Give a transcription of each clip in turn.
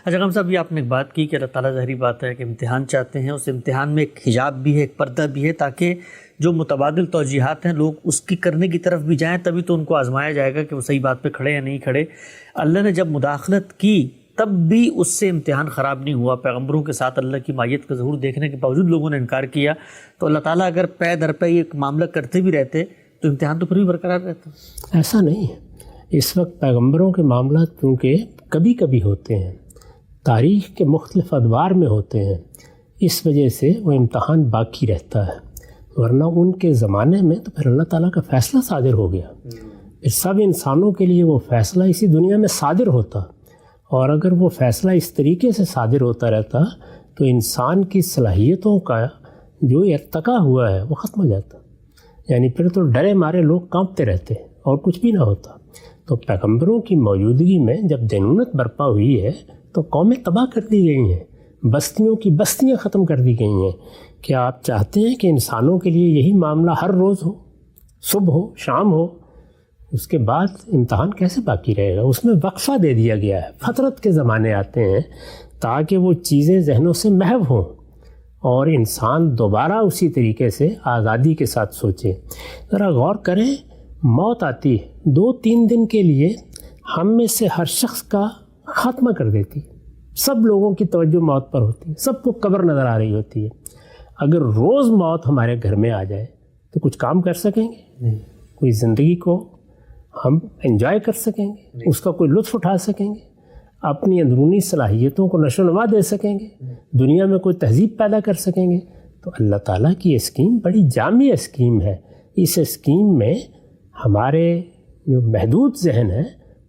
اچھا غم صاحب، یہ آپ نے ایک بات کی کہ اللہ تعالیٰ ظاہری بات ہے کہ امتحان چاہتے ہیں، اس امتحان میں ایک حجاب بھی ہے، ایک پردہ بھی ہے، تاکہ جو متبادل توجیہات ہیں لوگ اس کی کرنے کی طرف بھی جائیں، تبھی تو ان کو آزمایا جائے گا کہ وہ صحیح بات پہ کھڑے یا نہیں کھڑے۔ اللہ نے جب مداخلت کی تب بھی اس سے امتحان خراب نہیں ہوا، پیغمبروں کے ساتھ اللہ کی مائیت کا ظہور دیکھنے کے باوجود لوگوں نے انکار کیا، تو اللہ تعالیٰ اگر پے در پے یہ معاملہ کرتے بھی رہتے تو امتحان تو پھر بھی برقرار رہتا۔ ایسا نہیں ہے، اس وقت پیغمبروں کے معاملات کیونکہ کبھی کبھی ہوتے ہیں، تاریخ کے مختلف ادوار میں ہوتے ہیں، اس وجہ سے وہ امتحان باقی رہتا ہے، ورنہ ان کے زمانے میں تو پھر اللہ تعالیٰ کا فیصلہ صادر ہو گیا، پھر سب انسانوں کے لیے وہ فیصلہ اسی دنیا میں صادر ہوتا، اور اگر وہ فیصلہ اس طریقے سے صادر ہوتا رہتا تو انسان کی صلاحیتوں کا جو ارتقا ہوا ہے وہ ختم ہو جاتا، یعنی پھر تو ڈرے مارے لوگ کانپتے رہتے اور کچھ بھی نہ ہوتا۔ تو پیغمبروں کی موجودگی میں جب دینونت برپا ہوئی ہے تو قومیں تباہ کر دی گئی ہیں، بستیوں کی بستیاں ختم کر دی گئی ہیں۔ کیا آپ چاہتے ہیں کہ انسانوں کے لیے یہی معاملہ ہر روز ہو، صبح ہو شام ہو؟ اس کے بعد امتحان کیسے باقی رہے گا؟ اس میں وقفہ دے دیا گیا ہے، فترت کے زمانے آتے ہیں تاکہ وہ چیزیں ذہنوں سے محو ہوں اور انسان دوبارہ اسی طریقے سے آزادی کے ساتھ سوچے۔ ذرا غور کریں، موت آتی ہے 2-3 دن کے لیے ہم میں سے ہر شخص کا خاتمہ کر دیتی، سب لوگوں کی توجہ موت پر ہوتی ہے، سب کو قبر نظر آ رہی ہوتی ہے۔ اگر روز موت ہمارے گھر میں آ جائے تو کچھ کام کر سکیں گے؟ کوئی زندگی کو ہم انجوائے کر سکیں گے؟ اس کا کوئی لطف اٹھا سکیں گے؟ اپنی اندرونی صلاحیتوں کو نشو و نما دے سکیں گے؟ دنیا میں کوئی تہذیب پیدا کر سکیں گے؟ تو اللہ تعالیٰ کی یہ اسکیم بڑی جامع اسکیم ہے۔ اس اسکیم میں ہمارے جو محدود ذہن ہیں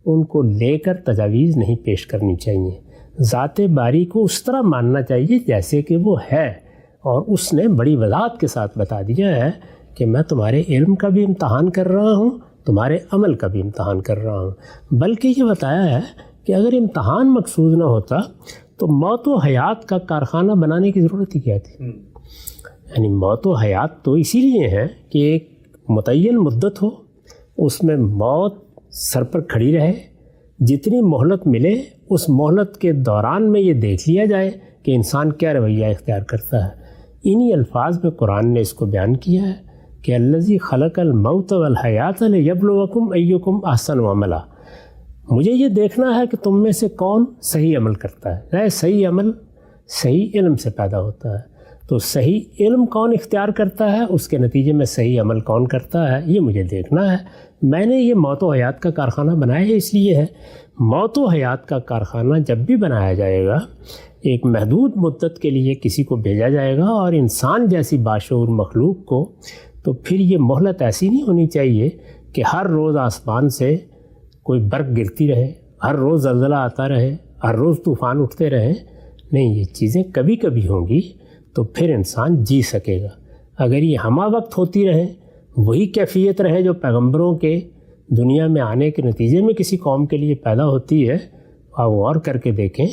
ان کو لے کر تجاویز نہیں پیش کرنی چاہیے، ذات باری کو اس طرح ماننا چاہیے جیسے کہ وہ ہے، اور اس نے بڑی وضاحت کے ساتھ بتا دیا ہے کہ میں تمہارے علم کا بھی امتحان کر رہا ہوں، تمہارے عمل کا بھی امتحان کر رہا ہوں۔ بلکہ یہ بتایا ہے کہ اگر امتحان مقصود نہ ہوتا تو موت و حیات کا کارخانہ بنانے کی ضرورت ہی کیا تھی؟ یعنی موت و حیات تو اسی لیے ہے کہ ایک متعین مدت ہو، اس میں موت سر پر کھڑی رہے، جتنی مہلت ملے اس مہلت کے دوران میں یہ دیکھ لیا جائے کہ انسان کیا رویہ اختیار کرتا ہے۔ انہی الفاظ میں قرآن نے اس کو بیان کیا ہے کہ الذی خلق الموت والحیات لیبلوکم ایکم احسن عملا۔ مجھے یہ دیکھنا ہے کہ تم میں سے کون صحیح عمل کرتا ہے۔ صحیح عمل صحیح علم سے پیدا ہوتا ہے، تو صحیح علم کون اختیار کرتا ہے، اس کے نتیجے میں صحیح عمل کون کرتا ہے، یہ مجھے دیکھنا ہے۔ میں نے یہ موت و حیات کا کارخانہ بنایا ہے، اس لیے ہے موت و حیات کا کارخانہ جب بھی بنایا جائے گا ایک محدود مدت کے لیے کسی کو بھیجا جائے گا، اور انسان جیسی باشعور مخلوق کو، تو پھر یہ مہلت ایسی نہیں ہونی چاہیے کہ ہر روز آسمان سے کوئی برق گرتی رہے، ہر روز زلزلہ آتا رہے، ہر روز طوفان اٹھتے رہے۔ نہیں، یہ چیزیں کبھی کبھی ہوں گی تو پھر انسان جی سکے گا۔ اگر یہ ہمہ وقت ہوتی رہے، وہی کیفیت رہے جو پیغمبروں کے دنیا میں آنے کے نتیجے میں کسی قوم کے لیے پیدا ہوتی ہے، آپ غور کر کے دیکھیں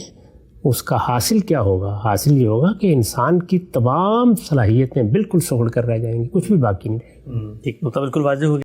اس کا حاصل کیا ہوگا۔ حاصل یہ ہوگا کہ انسان کی تمام صلاحیتیں بالکل سوڑ کر رہ جائیں گی، کچھ بھی باقی نہیں رہے گی۔ ٹھیک، بالکل واضح ہو گیا۔